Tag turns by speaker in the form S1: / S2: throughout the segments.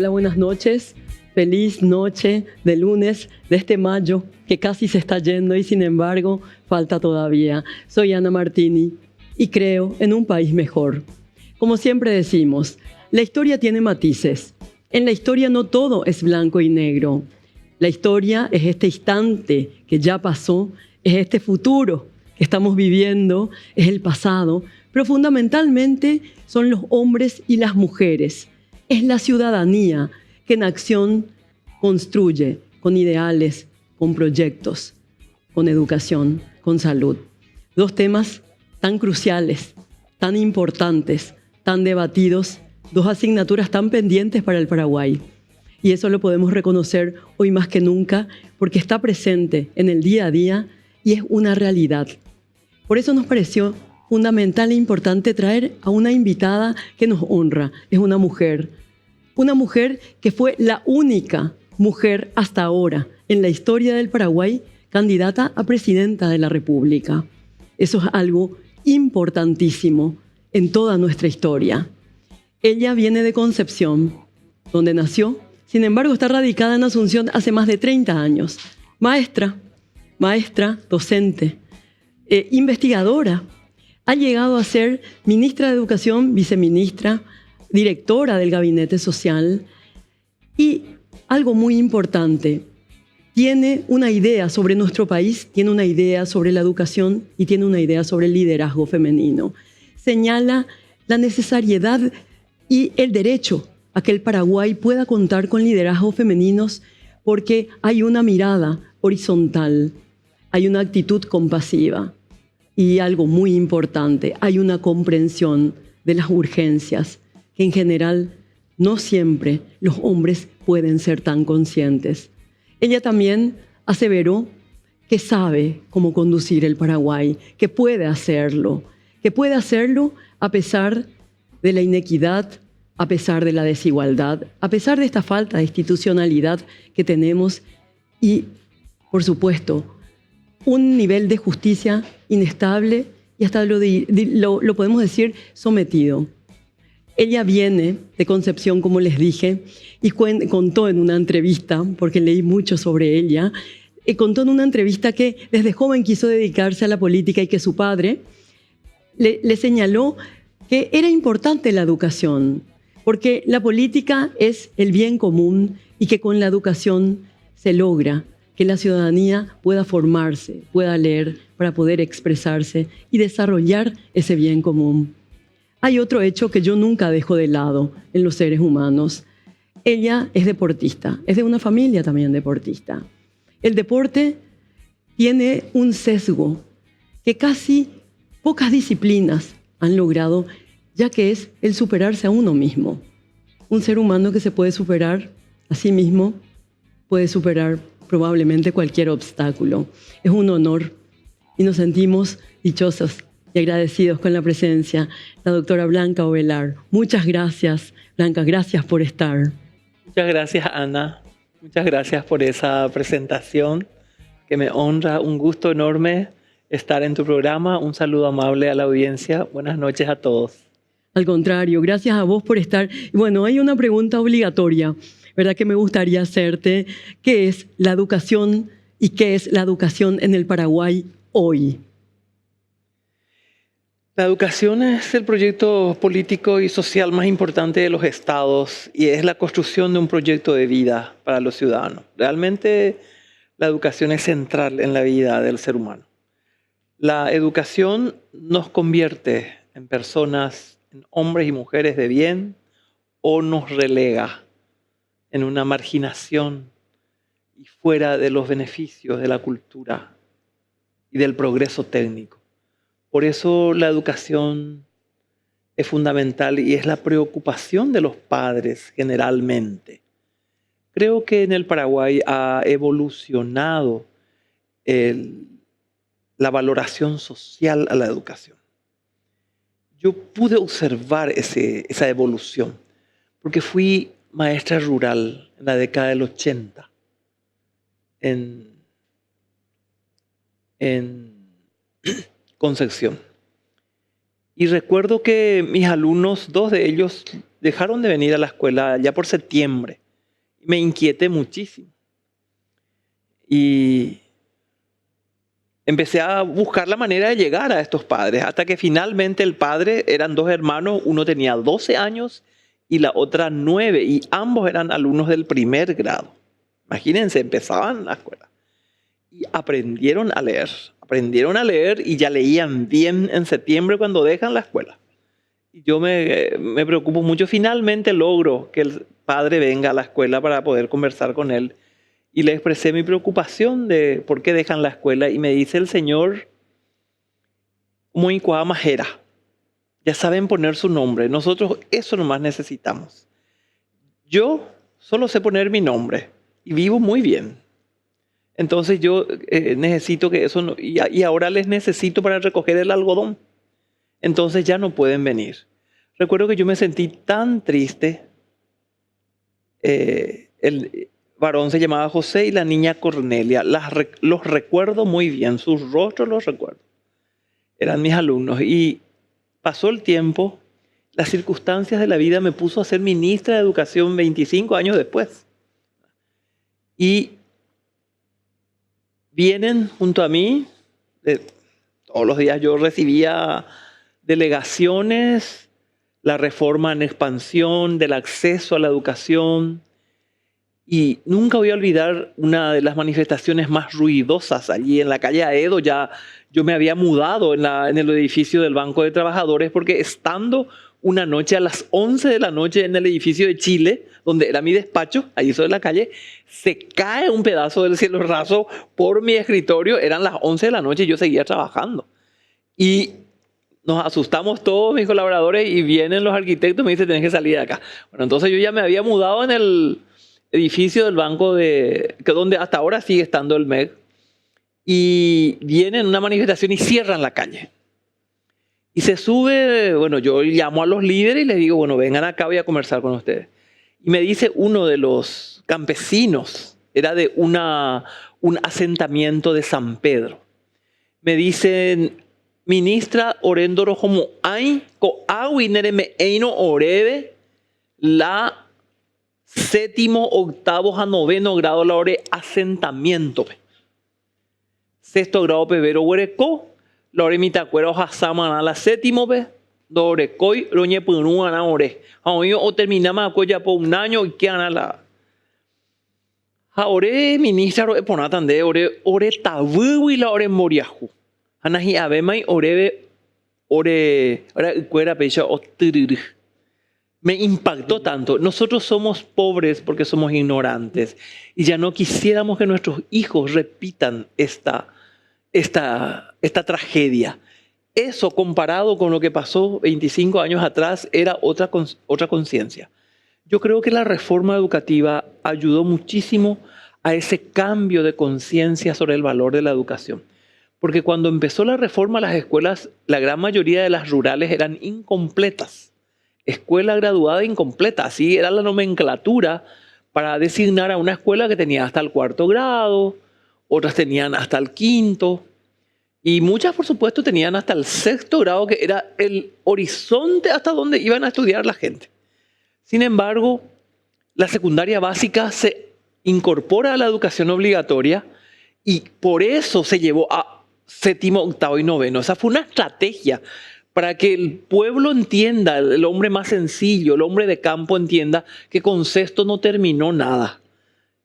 S1: Hola, buenas noches. Feliz noche de lunes de este mayo que casi se está yendo y sin embargo falta todavía. Soy Ana Martini y creo en un país mejor. Como siempre decimos, la historia tiene matices. En la historia no todo es blanco y negro. La historia es este instante que ya pasó, es este futuro que estamos viviendo, es el pasado, pero fundamentalmente son los hombres y las mujeres. Es la ciudadanía que en acción construye con ideales, con proyectos, con educación, con salud. Dos temas tan cruciales, tan importantes, tan debatidos, dos asignaturas tan pendientes para el Paraguay. Y eso lo podemos reconocer hoy más que nunca porque está presente en el día a día y es una realidad. Por eso nos pareció fundamental e importante traer a una invitada que nos honra. Es una mujer que fue la única mujer hasta ahora en la historia del Paraguay candidata a presidenta de la República. Eso es algo importantísimo en toda nuestra historia. Ella viene de Concepción, donde nació. Sin embargo, está radicada en Asunción hace más de 30 años. Maestra, docente, investigadora. Ha llegado a ser ministra de Educación, viceministra, directora del Gabinete Social y algo muy importante, tiene una idea sobre nuestro país, tiene una idea sobre la educación y tiene una idea sobre el liderazgo femenino. Señala la necesariedad y el derecho a que el Paraguay pueda contar con liderazgos femeninos porque hay una mirada horizontal, hay una actitud compasiva y algo muy importante, hay una comprensión de las urgencias que en general no siempre los hombres pueden ser tan conscientes. Ella también aseveró que sabe cómo conducir el Paraguay, que puede hacerlo a pesar de la inequidad, a pesar de la desigualdad, a pesar de esta falta de institucionalidad que tenemos y, por supuesto, un nivel de justicia inestable y hasta lo podemos decir sometido. Ella viene de Concepción, como les dije, y contó en una entrevista, porque leí mucho sobre ella, contó en una entrevista que desde joven quiso dedicarse a la política y que su padre le señaló que era importante la educación, porque la política es el bien común y que con la educación se logra que la ciudadanía pueda formarse, pueda leer para poder expresarse y desarrollar ese bien común. Hay otro hecho que yo nunca dejo de lado en los seres humanos. Ella es deportista, es de una familia también deportista. El deporte tiene un sesgo que casi pocas disciplinas han logrado, ya que es el superarse a uno mismo. Un ser humano que se puede superar a sí mismo puede superar probablemente cualquier obstáculo. Es un honor y nos sentimos dichosos y agradecidos con la presencia de la doctora Blanca Ovelar. Muchas gracias, Blanca, gracias por estar.
S2: Muchas gracias, Ana. Muchas gracias por esa presentación que me honra. Un gusto enorme estar en tu programa. Un saludo amable a la audiencia. Buenas noches a todos.
S1: Al contrario, gracias a vos por estar. Bueno, hay una pregunta obligatoria, ¿verdad?, que me gustaría hacerte. ¿Qué es la educación y qué es la educación en el Paraguay hoy?
S2: La educación es el proyecto político y social más importante de los estados y es la construcción de un proyecto de vida para los ciudadanos. Realmente la educación es central en la vida del ser humano. La educación nos convierte en personas, en hombres y mujeres de bien, o nos relega en una marginación y fuera de los beneficios de la cultura y del progreso técnico. Por eso la educación es fundamental y es la preocupación de los padres generalmente. Creo que en el Paraguay ha evolucionado la valoración social a la educación. Yo pude observar esa evolución porque fui maestra rural en la década del 80 en Concepción. Y recuerdo que mis alumnos, dos de ellos dejaron de venir a la escuela ya por septiembre. Me inquieté muchísimo. Y empecé a buscar la manera de llegar a estos padres, hasta que finalmente el padre, eran 2 hermanos, uno tenía 12 años y la otra 9, y ambos eran alumnos del primer grado. Imagínense, empezaban la escuela. Y aprendieron a leer y ya leían bien en septiembre cuando dejan la escuela. Y yo me preocupo mucho. Finalmente logro que el padre venga a la escuela para poder conversar con él. Y le expresé mi preocupación de por qué dejan la escuela. Y me dice el señor, muy majera, ya saben poner su nombre. Nosotros eso nomás necesitamos. Yo solo sé poner mi nombre y vivo muy bien. Entonces yo necesito que eso, y ahora les necesito para recoger el algodón. Entonces ya no pueden venir. Recuerdo que yo me sentí tan triste. El varón se llamaba José y la niña Cornelia. Los recuerdo muy bien, sus rostros los recuerdo. Eran mis alumnos. Y pasó el tiempo, las circunstancias de la vida me puso a ser ministra de Educación 25 años después. Y vienen junto a mí, todos los días yo recibía delegaciones, la reforma en expansión, del acceso a la educación. Y nunca voy a olvidar una de las manifestaciones más ruidosas allí en la calle Aedo. Ya yo me había mudado en el edificio del Banco de Trabajadores, porque estando una noche a las 11 de la noche en el edificio de Chile, donde era mi despacho, ahí sobre la calle, se cae un pedazo del cielo raso por mi escritorio. Eran las 11 de la noche y yo seguía trabajando. Y nos asustamos todos mis colaboradores y vienen los arquitectos y me dicen, tenés que salir de acá. Bueno, entonces yo ya me había mudado en el edificio del banco donde hasta ahora sigue estando el MEC, y vienen una manifestación y cierran la calle. Y se sube, bueno, yo llamo a los líderes y les digo, bueno, vengan acá, voy a conversar con ustedes. Y me dice uno de los campesinos, era de un asentamiento de San Pedro. Me dicen, ministra Orendoro como hay coahuinereme eino orebe la 7º, 8º a 9º grado la ore asentamiento. 6º grado pevero huereco, la ore mitacuera hoja samana la 7º pe, dore coi roñe punu ana ore. Hoy o terminamos ya por un año y que ana la. Ore ministra ro eponatan de ore tabu y la ore moriaju. Anahi abemai ore cuera pecha o tirir. Me impactó tanto. Nosotros somos pobres porque somos ignorantes y ya no quisiéramos que nuestros hijos repitan esta tragedia. Eso, comparado con lo que pasó 25 años atrás, era otra conciencia. Yo creo que la reforma educativa ayudó muchísimo a ese cambio de conciencia sobre el valor de la educación. Porque cuando empezó la reforma, las escuelas, la gran mayoría de las rurales eran incompletas. Escuela graduada incompleta, así era la nomenclatura para designar a una escuela que tenía hasta el 4º grado, otras tenían hasta el 5º, y muchas, por supuesto, tenían hasta el 6º grado, que era el horizonte hasta donde iban a estudiar la gente. Sin embargo, la secundaria básica se incorpora a la educación obligatoria y por eso se llevó a 7º, 8º y 9º. Esa fue una estrategia para que el pueblo entienda, el hombre más sencillo, el hombre de campo entienda que con sexto no terminó nada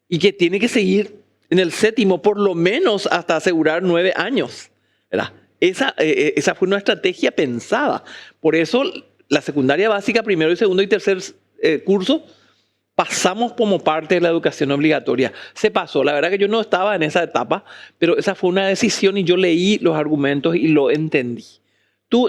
S2: y que tiene que seguir en el 7º por lo menos hasta asegurar 9 años. ¿Verdad? Esa fue una estrategia pensada. Por eso la secundaria básica, 1º, 2º y 3º curso, pasamos como parte de la educación obligatoria. Se pasó. La verdad que yo no estaba en esa etapa, pero esa fue una decisión y yo leí los argumentos y lo entendí.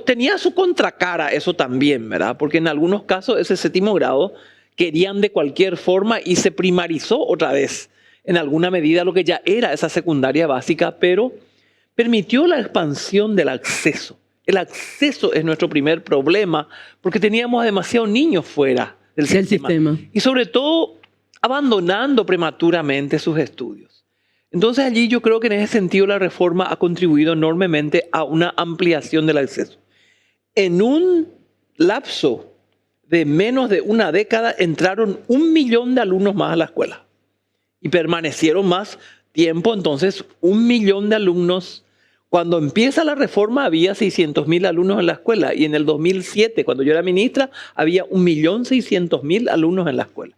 S2: Tenía su contracara eso también, ¿verdad? Porque en algunos casos ese 7º grado querían de cualquier forma y se primarizó otra vez en alguna medida lo que ya era esa secundaria básica, pero permitió la expansión del acceso. El acceso es nuestro primer problema porque teníamos demasiados niños fuera del sistema. Y sobre todo abandonando prematuramente sus estudios. Entonces allí yo creo que en ese sentido la reforma ha contribuido enormemente a una ampliación del acceso. En un lapso de menos de una década entraron 1 millón de alumnos más a la escuela y permanecieron más tiempo. Entonces, 1 millón de alumnos. Cuando empieza la reforma había 600.000 alumnos en la escuela y en el 2007, cuando yo era ministra, había 1.600.000 alumnos en la escuela.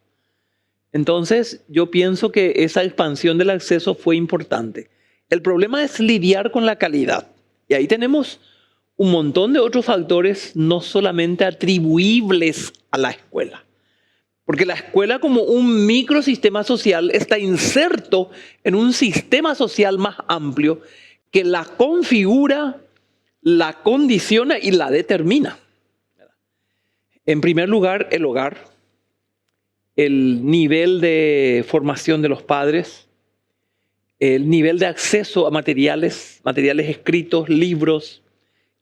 S2: Entonces, yo pienso que esa expansión del acceso fue importante. El problema es lidiar con la calidad. Y ahí tenemos un montón de otros factores no solamente atribuibles a la escuela. Porque la escuela, como un microsistema social, está inserto en un sistema social más amplio que la configura, la condiciona y la determina. En primer lugar, el hogar, el nivel de formación de los padres, el nivel de acceso a materiales escritos, libros,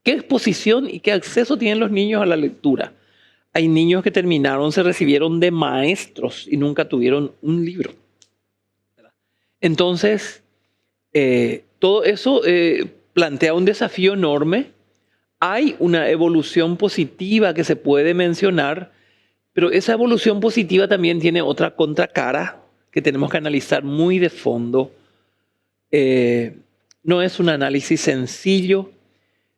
S2: qué exposición y qué acceso tienen los niños a la lectura. Hay niños que se recibieron de maestros y nunca tuvieron un libro. Entonces, todo eso plantea un desafío enorme. Hay una evolución positiva que se puede mencionar, pero esa evolución positiva también tiene otra contracara que tenemos que analizar muy de fondo. No es un análisis sencillo.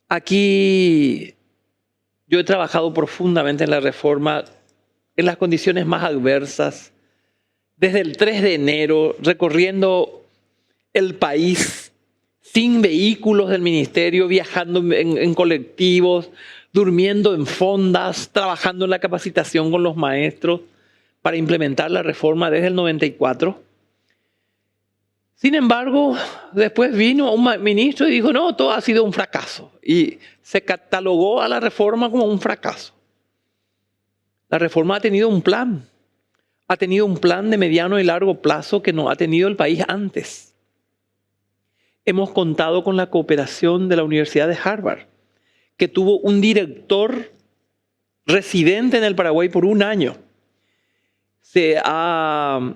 S2: Aquí yo he trabajado profundamente en la reforma en las condiciones más adversas, desde el 3 de enero, recorriendo el país sin vehículos del ministerio, viajando en colectivos, durmiendo en fondas, trabajando en la capacitación con los maestros para implementar la reforma desde el 94. Sin embargo, después vino un ministro y dijo, no, todo ha sido un fracaso. Y se catalogó a la reforma como un fracaso. La reforma ha tenido un plan de mediano y largo plazo que no ha tenido el país antes. Hemos contado con la cooperación de la Universidad de Harvard, que tuvo un director residente en el Paraguay por 1 año. Se ha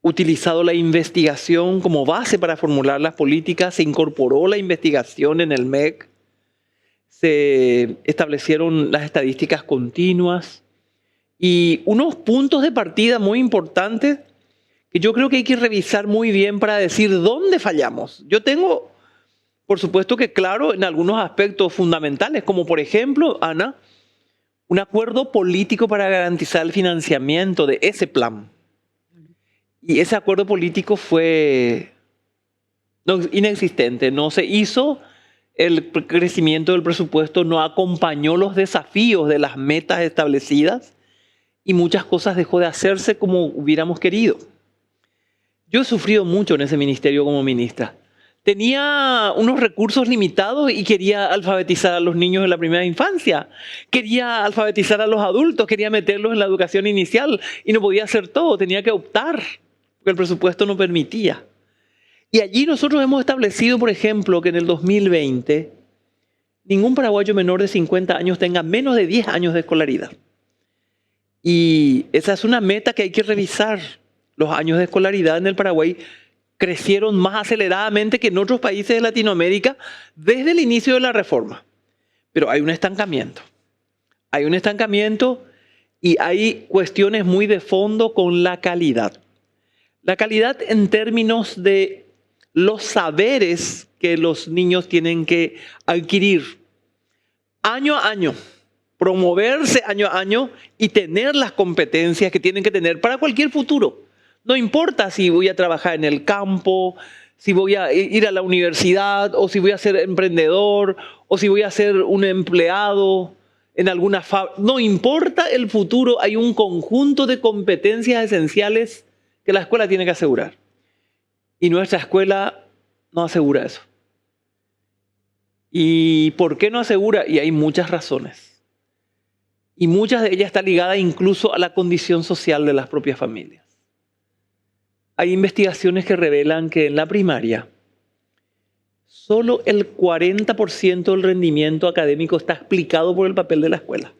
S2: utilizado la investigación como base para formular las políticas, se incorporó la investigación en el MEC, se establecieron las estadísticas continuas y unos puntos de partida muy importantes que yo creo que hay que revisar muy bien para decir dónde fallamos. Yo tengo, por supuesto que claro, en algunos aspectos fundamentales, como por ejemplo, Ana, un acuerdo político para garantizar el financiamiento de ese plan. Y ese acuerdo político fue inexistente, no se hizo, el crecimiento del presupuesto no acompañó los desafíos de las metas establecidas y muchas cosas dejó de hacerse como hubiéramos querido. Yo he sufrido mucho en ese ministerio como ministra. Tenía unos recursos limitados y quería alfabetizar a los niños en la primera infancia. Quería alfabetizar a los adultos, quería meterlos en la educación inicial y no podía hacer todo, tenía que optar, porque el presupuesto no permitía. Y allí nosotros hemos establecido, por ejemplo, que en el 2020 ningún paraguayo menor de 50 años tenga menos de 10 años de escolaridad. Y esa es una meta que hay que revisar. Los años de escolaridad en el Paraguay crecieron más aceleradamente que en otros países de Latinoamérica desde el inicio de la reforma. Pero hay un estancamiento. Hay un estancamiento y hay cuestiones muy de fondo con la calidad. La calidad en términos de los saberes que los niños tienen que adquirir año a año, promoverse año a año y tener las competencias que tienen que tener para cualquier futuro. No importa si voy a trabajar en el campo, si voy a ir a la universidad, o si voy a ser emprendedor, o si voy a ser un empleado en alguna fábrica. No importa el futuro, hay un conjunto de competencias esenciales que la escuela tiene que asegurar. Y nuestra escuela no asegura eso. ¿Y por qué no asegura? Y hay muchas razones. Y muchas de ellas están ligadas incluso a la condición social de las propias familias. Hay investigaciones que revelan que en la primaria solo el 40% del rendimiento académico está explicado por el papel de la escuela.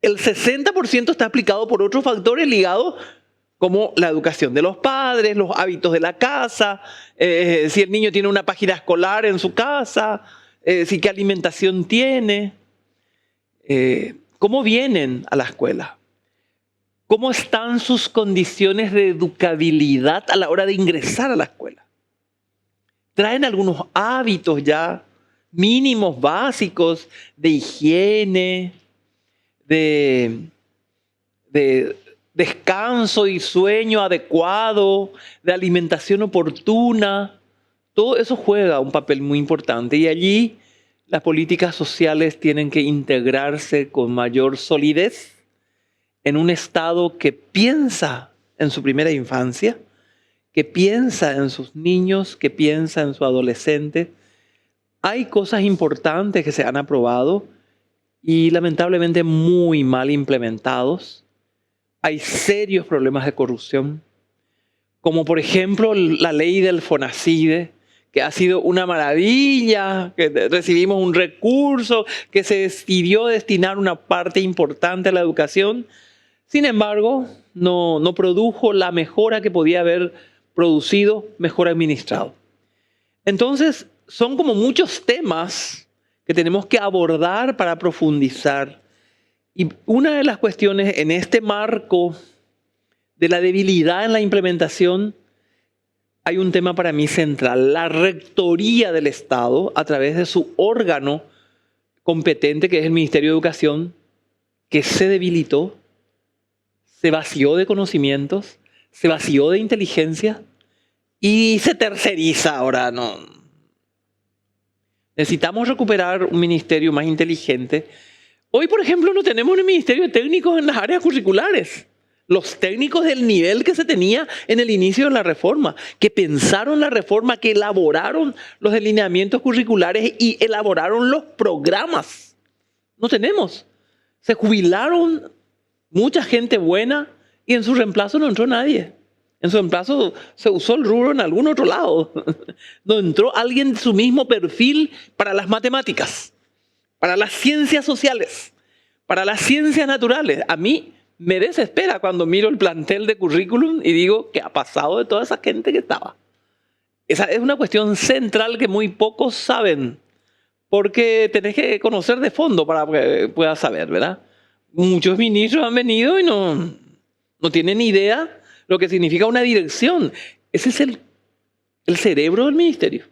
S2: El 60% está explicado por otros factores ligados como la educación de los padres, los hábitos de la casa, si el niño tiene una página escolar en su casa, si qué alimentación tiene. ¿Cómo vienen a la escuela? ¿Cómo están sus condiciones de educabilidad a la hora de ingresar a la escuela? ¿Traen algunos hábitos ya mínimos, básicos, de higiene, de descanso y sueño adecuado, de alimentación oportuna? Todo eso juega un papel muy importante y allí las políticas sociales tienen que integrarse con mayor solidez en un Estado que piensa en su primera infancia, que piensa en sus niños, que piensa en su adolescente. Hay cosas importantes que se han aprobado y lamentablemente muy mal implementados. Hay serios problemas de corrupción, como por ejemplo la ley del FONACIDE, que ha sido una maravilla, que recibimos un recurso, que se decidió destinar una parte importante a la educación. Sin embargo, no produjo la mejora que podía haber producido mejor administrado. Entonces, son como muchos temas que tenemos que abordar para profundizar. Y una de las cuestiones en este marco de la debilidad en la implementación, hay un tema para mí central: la rectoría del Estado, a través de su órgano competente, que es el Ministerio de Educación, que se debilitó, se vació de conocimientos, se vació de inteligencia y se terceriza ahora. No. Necesitamos recuperar un ministerio más inteligente. Hoy, por ejemplo, no tenemos un ministerio de técnicos en las áreas curriculares. Los técnicos del nivel que se tenía en el inicio de la reforma, que pensaron la reforma, que elaboraron los delineamientos curriculares y elaboraron los programas. No tenemos. Se jubilaron mucha gente buena y en su reemplazo no entró nadie. En su reemplazo se usó el rubro en algún otro lado. No entró alguien de su mismo perfil para las matemáticas, para las ciencias sociales, para las ciencias naturales. A mí me desespera cuando miro el plantel de currículum y digo, ¿qué ha pasado de toda esa gente que estaba? Esa es una cuestión central que muy pocos saben, porque tenés que conocer de fondo para que puedas saber, ¿verdad? Muchos ministros han venido y no tienen idea lo que significa una dirección. Ese es el cerebro del ministerio.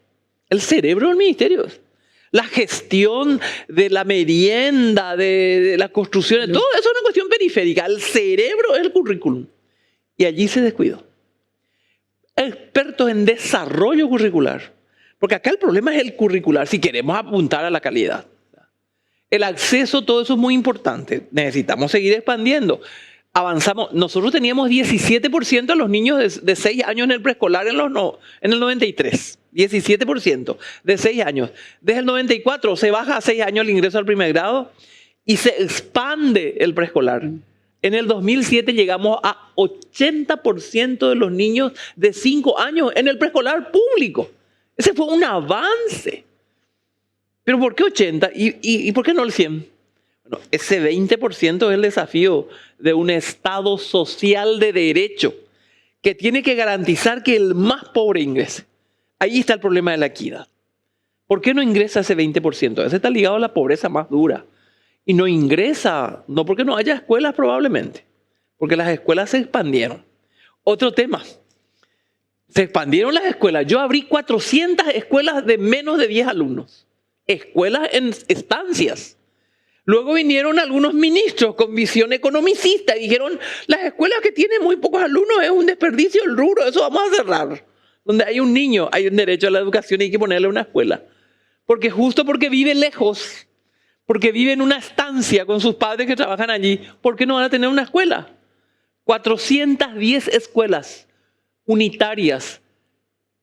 S2: El cerebro del ministerio. La gestión de la merienda, de las construcciones, todo eso es una cuestión periférica. El cerebro es el currículum. Y allí se descuidó. Expertos en desarrollo curricular. Porque acá el problema es el curricular, si queremos apuntar a la calidad. El acceso, todo eso es muy importante. Necesitamos seguir expandiendo. Avanzamos. Nosotros teníamos 17% de los niños de 6 años en el preescolar en el 93. 17% de 6 años. Desde el 94 se baja a 6 años el ingreso al primer grado y se expande el preescolar. En el 2007 llegamos a 80% de los niños de 5 años en el preescolar público. Ese fue un avance. ¿Pero por qué 80? ¿Y por qué no el 100? Bueno, ese 20% es el desafío de un Estado social de derecho que tiene que garantizar que el más pobre ingrese. Ahí está el problema de la equidad. ¿Por qué no ingresa ese 20%? Ese está ligado a la pobreza más dura. Y no ingresa, no porque no haya escuelas probablemente, porque las escuelas se expandieron. Otro tema, se expandieron las escuelas. Yo abrí 400 escuelas de menos de 10 alumnos. Escuelas en estancias. Luego vinieron algunos ministros con visión economicista y dijeron, las escuelas que tienen muy pocos alumnos es un desperdicio el rubro, eso vamos a cerrar. Donde hay un niño, hay un derecho a la educación y hay que ponerle una escuela. Porque justo porque vive lejos, porque vive en una estancia con sus padres que trabajan allí, ¿por qué no van a tener una escuela? 410 escuelas unitarias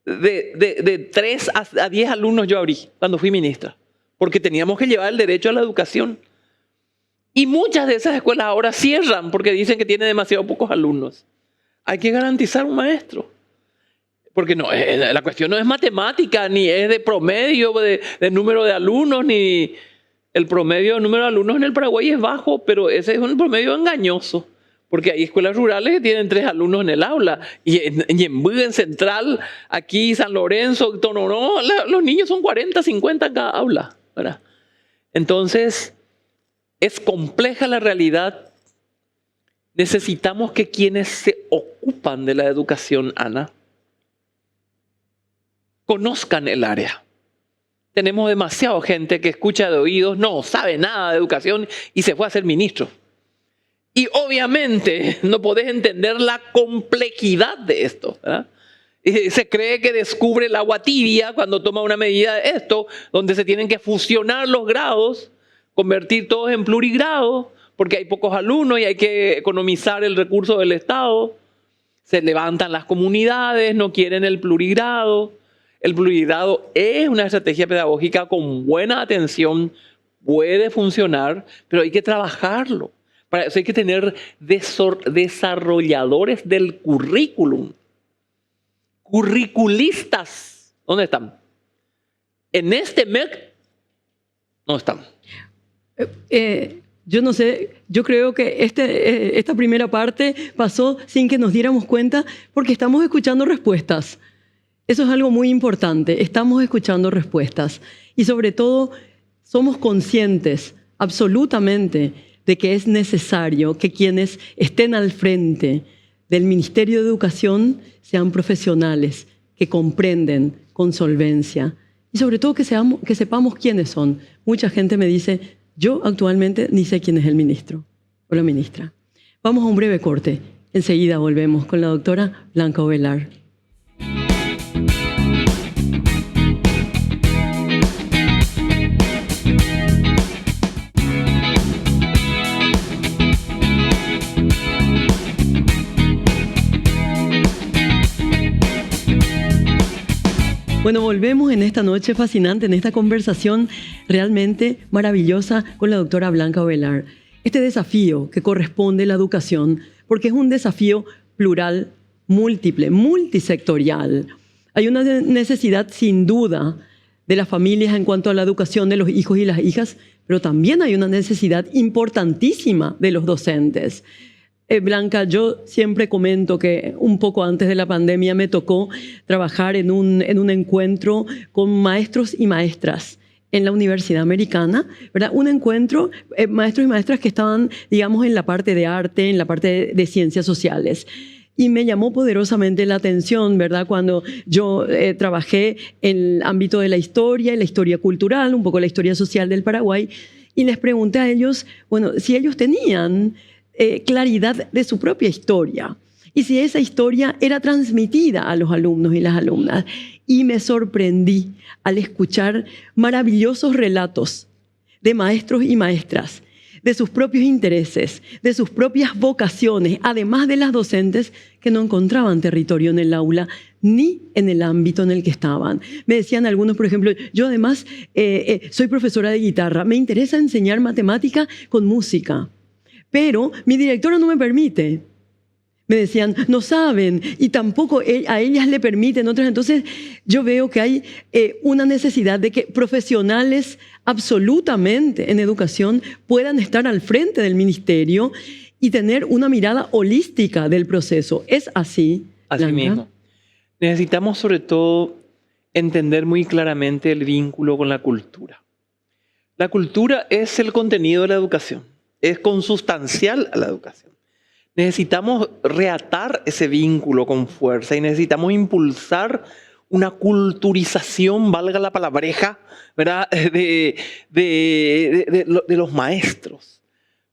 S2: de 3 a 10 alumnos yo abrí cuando fui ministra, porque teníamos que llevar el derecho a la educación. Y muchas de esas escuelas ahora cierran porque dicen que tienen demasiado pocos alumnos. Hay que garantizar un maestro. Porque no, la cuestión no es matemática, ni es de promedio, de número de alumnos, ni el promedio de número de alumnos en el Paraguay es bajo, pero ese es un promedio engañoso. Porque hay escuelas rurales que tienen 3 alumnos en el aula. Y en Ñemby, en Central, aquí San Lorenzo, Tonoró, los niños son 40, 50 en cada aula, ¿verdad? Entonces, es compleja la realidad. Necesitamos que quienes se ocupan de la educación, Ana, conozcan el área. Tenemos demasiada gente que escucha de oídos, no sabe nada de educación y se fue a ser ministro. Y obviamente no podés entender la complejidad de esto, ¿verdad? Y se cree que descubre el agua tibia cuando toma una medida de esto, donde se tienen que fusionar los grados, convertir todos en plurigrados, porque hay pocos alumnos y hay que economizar el recurso del Estado. Se levantan las comunidades, no quieren el plurigrado. El plurigrado es una estrategia pedagógica con buena atención, puede funcionar, pero hay que trabajarlo. Para eso hay que tener desarrolladores del currículum. Curriculistas. ¿Dónde están? En este MEC no están.
S1: Yo no sé, yo creo que esta primera parte pasó sin que nos diéramos cuenta porque estamos escuchando respuestas. Eso es algo muy importante, estamos escuchando respuestas y sobre todo somos conscientes absolutamente de que es necesario que quienes estén al frente del Ministerio de Educación sean profesionales, que comprenden con solvencia y sobre todo que sepamos quiénes son. Mucha gente me dice, yo actualmente ni sé quién es el ministro o la ministra. Vamos a un breve corte, enseguida volvemos con la doctora Blanca Ovelar. Bueno, volvemos en esta noche fascinante, en esta conversación realmente maravillosa con la doctora Blanca Ovelar. Este desafío que corresponde a la educación, porque es un desafío plural, múltiple, multisectorial. Hay una necesidad sin duda de las familias en cuanto a la educación de los hijos y las hijas, pero también hay una necesidad importantísima de los docentes. Blanca, yo siempre comento que un poco antes de la pandemia me tocó trabajar en un encuentro con maestros y maestras en la Universidad Americana, ¿verdad? Un encuentro, maestros y maestras que estaban, digamos, en la parte de arte, en la parte de ciencias sociales. Y me llamó poderosamente la atención, ¿verdad? Cuando yo trabajé en el ámbito de la historia cultural, un poco la historia social del Paraguay, y les pregunté a ellos, bueno, si ellos tenían claridad de su propia historia y si esa historia era transmitida a los alumnos y las alumnas. Y me sorprendí al escuchar maravillosos relatos de maestros y maestras, de sus propios intereses, de sus propias vocaciones, además de las docentes que no encontraban territorio en el aula ni en el ámbito en el que estaban. Me decían algunos, por ejemplo, yo además soy profesora de guitarra, me interesa enseñar matemática con música, pero mi directora no me permite. Me decían, no saben, y tampoco a ellas le permiten otras. Entonces yo veo que hay una necesidad de que profesionales absolutamente en educación puedan estar al frente del ministerio y tener una mirada holística del proceso. ¿Es así, Blanca?
S2: Así mismo. Necesitamos sobre todo entender muy claramente el vínculo con la cultura. La cultura es el contenido de la educación, es consustancial a la educación. Necesitamos reatar ese vínculo con fuerza y necesitamos impulsar una culturización, valga la palabreja, ¿verdad? de los maestros,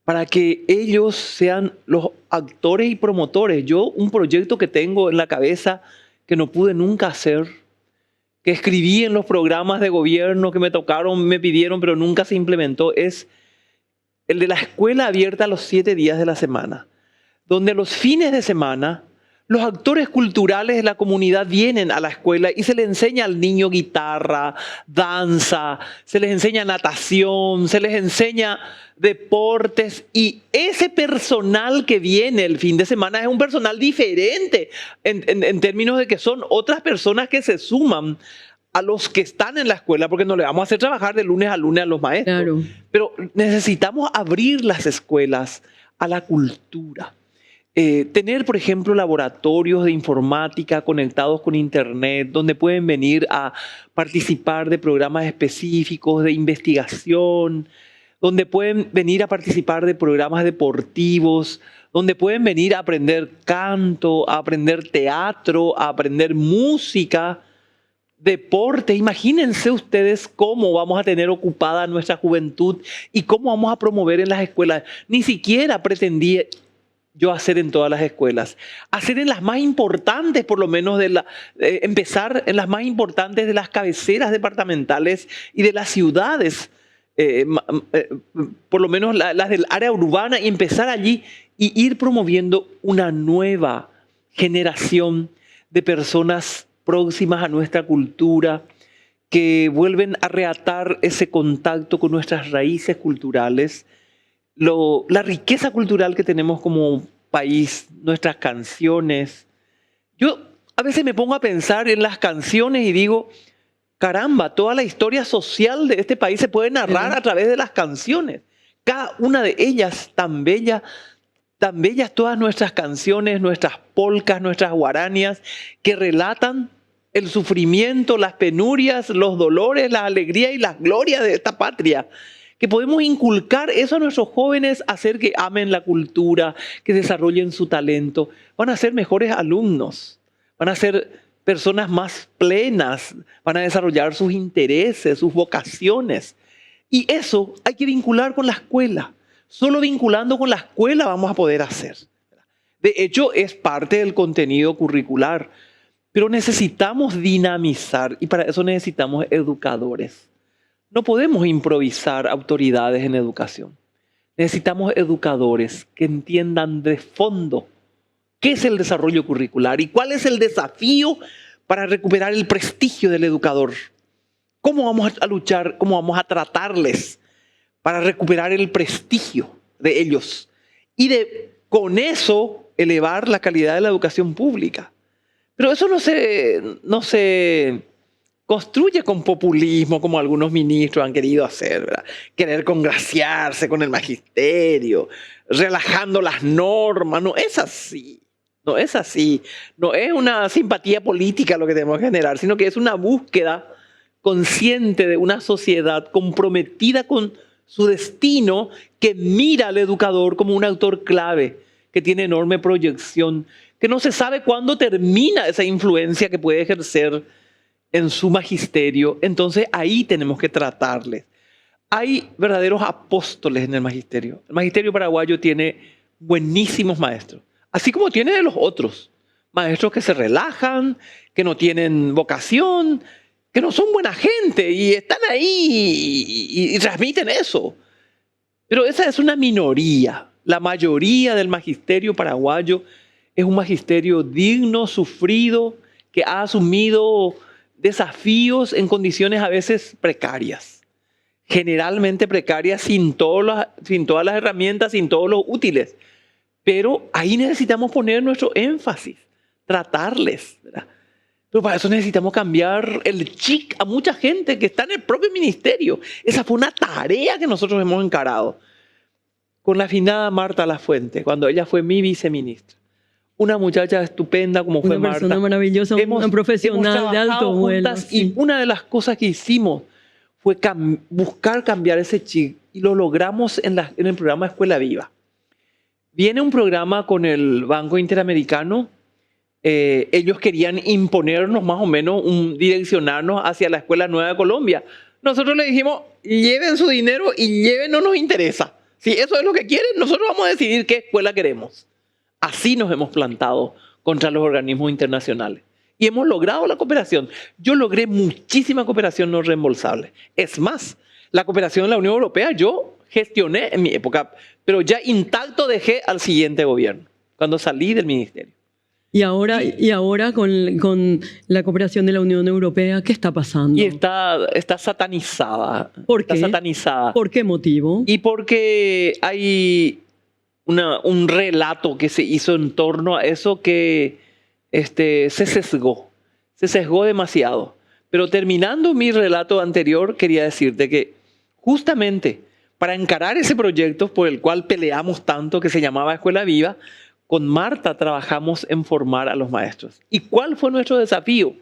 S2: para que ellos sean los actores y promotores. Yo, un proyecto que tengo en la cabeza que no pude nunca hacer, que escribí en los programas de gobierno que me tocaron, me pidieron, pero nunca se implementó, es el de la escuela abierta los 7 días de la semana, donde los fines de semana los actores culturales de la comunidad vienen a la escuela y se le enseña al niño guitarra, danza, se les enseña natación, se les enseña deportes, y ese personal que viene el fin de semana es un personal diferente en términos de que son otras personas que se suman a los que están en la escuela, porque no le vamos a hacer trabajar de lunes a lunes a los maestros. Claro. Pero necesitamos abrir las escuelas a la cultura. Tener, por ejemplo, laboratorios de informática conectados con internet, donde pueden venir a participar de programas específicos de investigación, donde pueden venir a participar de programas deportivos, donde pueden venir a aprender canto, a aprender teatro, a aprender música, deporte. Imagínense ustedes cómo vamos a tener ocupada nuestra juventud y cómo vamos a promover en las escuelas. Ni siquiera pretendí yo hacer en todas las escuelas. Hacer en las más importantes, por lo menos, empezar en las más importantes de las cabeceras departamentales y de las ciudades, por lo menos las del área urbana, y empezar allí y ir promoviendo una nueva generación de personas próximas a nuestra cultura, que vuelven a reatar ese contacto con nuestras raíces culturales, la riqueza cultural que tenemos como país, nuestras canciones. Yo a veces me pongo a pensar en las canciones y digo, caramba, toda la historia social de este país se puede narrar a través de las canciones. Cada una de ellas tan bellas todas nuestras canciones, nuestras polcas, nuestras guaranias, que relatan el sufrimiento, las penurias, los dolores, las alegrías y las glorias de esta patria. Que podemos inculcar eso a nuestros jóvenes, hacer que amen la cultura, que desarrollen su talento. Van a ser mejores alumnos, van a ser personas más plenas, van a desarrollar sus intereses, sus vocaciones. Y eso hay que vincular con la escuela. Solo vinculando con la escuela vamos a poder hacer. De hecho, es parte del contenido curricular, pero necesitamos dinamizar y para eso necesitamos educadores. No podemos improvisar autoridades en educación. Necesitamos educadores que entiendan de fondo qué es el desarrollo curricular y cuál es el desafío para recuperar el prestigio del educador. ¿Cómo vamos a luchar? ¿Cómo vamos a tratarles para recuperar el prestigio de ellos? Y con eso elevar la calidad de la educación pública. Pero eso no se construye con populismo, como algunos ministros han querido hacer, ¿verdad? Querer congraciarse con el magisterio, relajando las normas. No es así. No es así. No es una simpatía política lo que tenemos que generar, sino que es una búsqueda consciente de una sociedad comprometida con su destino, que mira al educador como un actor clave, que tiene enorme proyección, que no se sabe cuándo termina esa influencia que puede ejercer en su magisterio. Entonces ahí tenemos que tratarles. Hay verdaderos apóstoles en el magisterio. El magisterio paraguayo tiene buenísimos maestros, así como tiene de los otros. Maestros que se relajan, que no tienen vocación, que no son buena gente y están ahí y transmiten eso. Pero esa es una minoría. La mayoría del magisterio paraguayo es un magisterio digno, sufrido, que ha asumido desafíos en condiciones a veces precarias. Generalmente precarias, sin todas las herramientas, sin todos los útiles. Pero ahí necesitamos poner nuestro énfasis, tratarles, ¿verdad? Pero para eso necesitamos cambiar el chip a mucha gente que está en el propio ministerio. Esa fue una tarea que nosotros hemos encarado con la afinada Marta Lafuente, cuando ella fue mi viceministra. Una muchacha estupenda como fue Marta.
S1: Una persona maravillosa, una profesional de alto vuelo.
S2: Y una de las cosas que hicimos fue buscar cambiar ese chip y lo logramos en el programa Escuela Viva. Viene un programa con el Banco Interamericano. Ellos querían imponernos más o menos, direccionarnos hacia la Escuela Nueva de Colombia. Nosotros le dijimos, lleven su dinero y lleven, no nos interesa. Si eso es lo que quieren, nosotros vamos a decidir qué escuela queremos. Así nos hemos plantado contra los organismos internacionales. Y hemos logrado la cooperación. Yo logré muchísima cooperación no reembolsable. Es más, la cooperación de la Unión Europea yo gestioné en mi época, pero ya intacto dejé al siguiente gobierno, cuando salí del ministerio.
S1: Y ahora con la cooperación de la Unión Europea, ¿qué está pasando?
S2: Y está satanizada.
S1: ¿Por qué?
S2: Está satanizada.
S1: ¿Por qué motivo?
S2: Y porque hay un relato que se hizo en torno a eso que se sesgó demasiado. Pero terminando mi relato anterior, quería decirte que justamente para encarar ese proyecto por el cual peleamos tanto, que se llamaba Escuela Viva, con Marta trabajamos en formar a los maestros. ¿Y cuál fue nuestro desafío?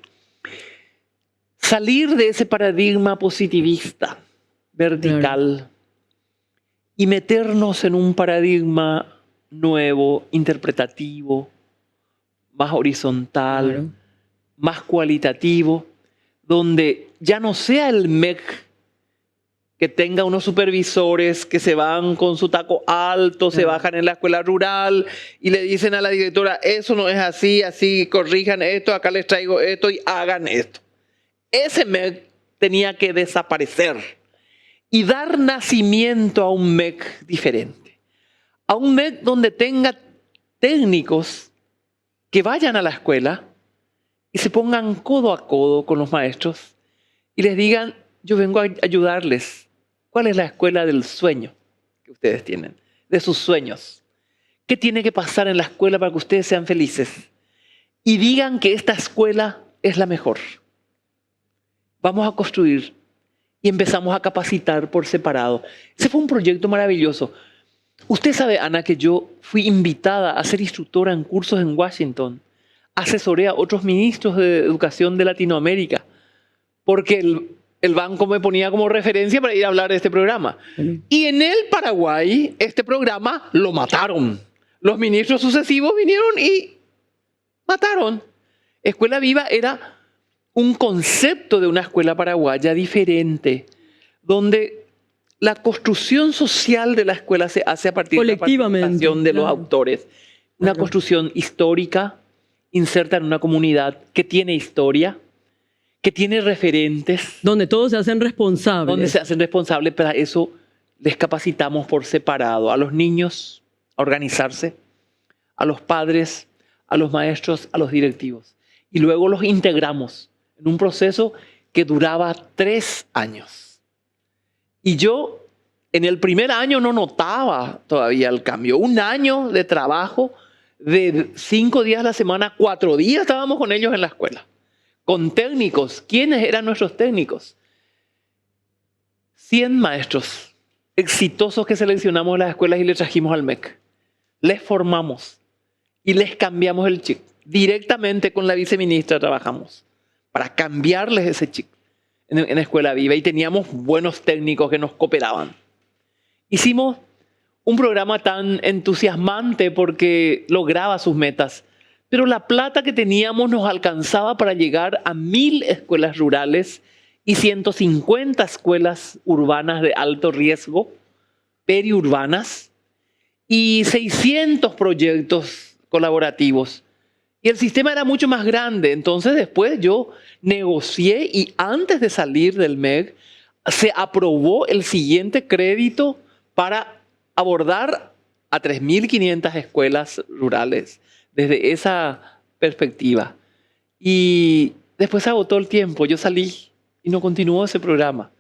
S2: Salir de ese paradigma positivista, vertical, y meternos en un paradigma nuevo, interpretativo, más horizontal,
S1: Claro.
S2: más cualitativo, donde ya no sea el MEC que tenga unos supervisores que se van con su taco alto, se bajan en la escuela rural y le dicen a la directora, eso no es así, así, corrijan esto, acá les traigo esto y hagan esto. Ese MEC tenía que desaparecer y dar nacimiento a un MEC diferente. A un MEC donde tenga técnicos que vayan a la escuela y se pongan codo a codo con los maestros y les digan, yo vengo a ayudarles. ¿Cuál es la escuela del sueño que ustedes tienen? De sus sueños. ¿Qué tiene que pasar en la escuela para que ustedes sean felices? Y digan que esta escuela es la mejor. Vamos a construir y empezamos a capacitar por separado. Ese fue un proyecto maravilloso. Usted sabe, Ana, que yo fui invitada a ser instructora en cursos en Washington. Asesoré a otros ministros de educación de Latinoamérica, porque el banco me ponía como referencia para ir a hablar de este programa. Y en el Paraguay, este programa lo mataron. Los ministros sucesivos vinieron y mataron. Escuela Viva era un concepto de una escuela paraguaya diferente, donde la construcción social de la escuela se hace a partir de la participación de los autores. Una construcción histórica, inserta en una comunidad que tiene historia, que tiene referentes.
S1: Donde todos se hacen responsables.
S2: Donde se hacen responsables, para eso les capacitamos por separado. A los niños a organizarse, a los padres, a los maestros, a los directivos. Y luego los integramos en un proceso que duraba 3 años. Y yo en el primer año no notaba todavía el cambio. 1 año de trabajo, de 5 días a la semana, 4 días estábamos con ellos en la escuela. Con técnicos. ¿Quiénes eran nuestros técnicos? 100 maestros exitosos que seleccionamos en las escuelas y les trajimos al MEC. Les formamos y les cambiamos el chip. Directamente con la viceministra trabajamos para cambiarles ese chip en Escuela Viva, y teníamos buenos técnicos que nos cooperaban. Hicimos un programa tan entusiasmante porque lograba sus metas, pero la plata que teníamos nos alcanzaba para llegar a 1000 escuelas rurales y 150 escuelas urbanas de alto riesgo, periurbanas, y 600 proyectos colaborativos. Y el sistema era mucho más grande. Entonces después yo negocié, y antes de salir del MEC se aprobó el siguiente crédito para abordar a 3.500 escuelas rurales desde esa perspectiva. Y después se agotó el tiempo, yo salí y no continuó ese programa.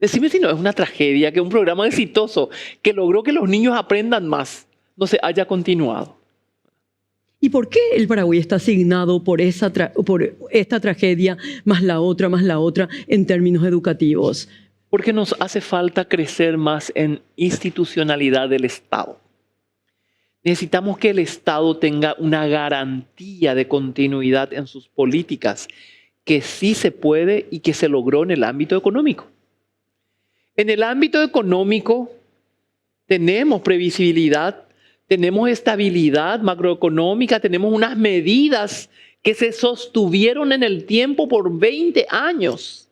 S2: Decime si no es una tragedia que un programa exitoso que logró que los niños aprendan más no se haya continuado.
S1: ¿Y por qué el Paraguay está asignado por esta tragedia más la otra en términos educativos?
S2: Porque nos hace falta crecer más en institucionalidad del Estado. Necesitamos que el Estado tenga una garantía de continuidad en sus políticas, que sí se puede y que se logró en el ámbito económico. En el ámbito económico tenemos previsibilidad, tenemos estabilidad macroeconómica, tenemos unas medidas que se sostuvieron en el tiempo por 20 años,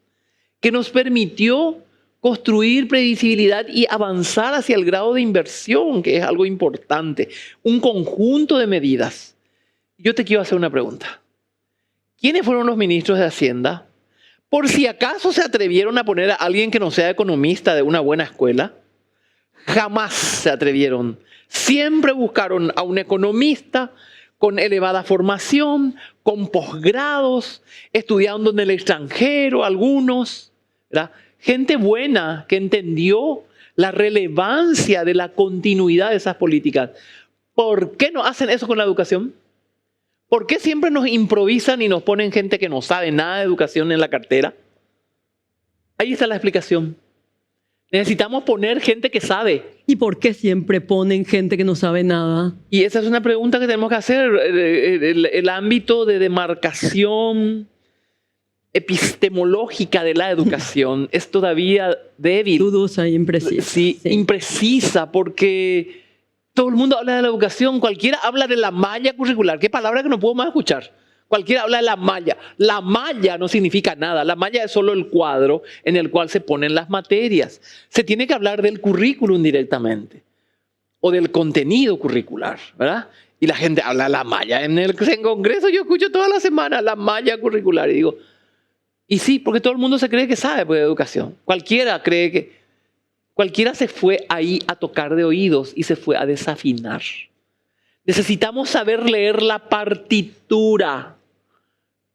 S2: que nos permitió construir previsibilidad y avanzar hacia el grado de inversión, que es algo importante. Un conjunto de medidas. Yo te quiero hacer una pregunta. ¿Quiénes fueron los ministros de Hacienda? Por si acaso se atrevieron a poner a alguien que no sea economista de una buena escuela. Jamás se atrevieron. Siempre buscaron a un economista con elevada formación, con posgrados, estudiando en el extranjero algunos, ¿verdad? Gente buena que entendió la relevancia de la continuidad de esas políticas. ¿Por qué no hacen eso con la educación? ¿Por qué siempre nos improvisan y nos ponen gente que no sabe nada de educación en la cartera? Ahí está la explicación. Necesitamos poner gente que sabe.
S1: ¿Y por qué siempre ponen gente que no sabe nada?
S2: Y esa es una pregunta que tenemos que hacer. El ámbito de demarcación epistemológica de la educación es todavía débil.
S1: Dudosa y imprecisa.
S2: Sí, imprecisa, porque todo el mundo habla de la educación, cualquiera habla de la malla curricular. Qué palabra que no puedo más escuchar. Cualquiera habla de la malla. La malla no significa nada. La malla es solo el cuadro en el cual se ponen las materias. Se tiene que hablar del currículum directamente o del contenido curricular, ¿verdad? Y la gente habla de la malla. En Congreso yo escucho toda la semana la malla curricular y digo, y sí, porque todo el mundo se cree que sabe pues, de educación. Cualquiera se fue ahí a tocar de oídos y se fue a desafinar. Necesitamos saber leer la partitura.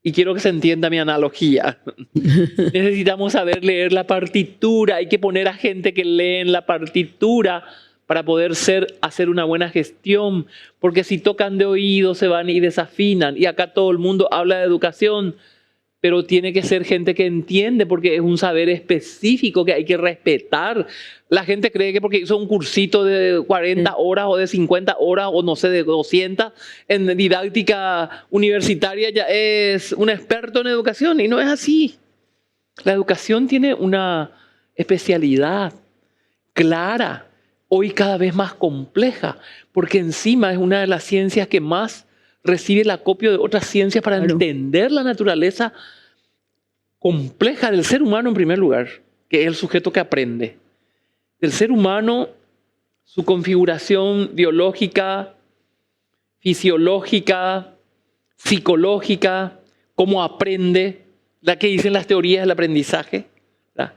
S2: Y quiero que se entienda mi analogía. Necesitamos saber leer la partitura. Hay que poner a gente que lee en la partitura para poder hacer una buena gestión. Porque si tocan de oído se van y desafinan. Y acá todo el mundo habla de educación, pero tiene que ser gente que entiende porque es un saber específico que hay que respetar. La gente cree que porque hizo un cursito de 40 horas o de 50 horas o no sé, de 200 en didáctica universitaria ya es un experto en educación y no es así. La educación tiene una especialidad clara, hoy cada vez más compleja, porque encima es una de las ciencias que más recibe el acopio de otras ciencias para entender la naturaleza compleja del ser humano en primer lugar, que es el sujeto que aprende. Del ser humano, su configuración biológica, fisiológica, psicológica, cómo aprende, la que dicen las teorías del aprendizaje, ¿verdad?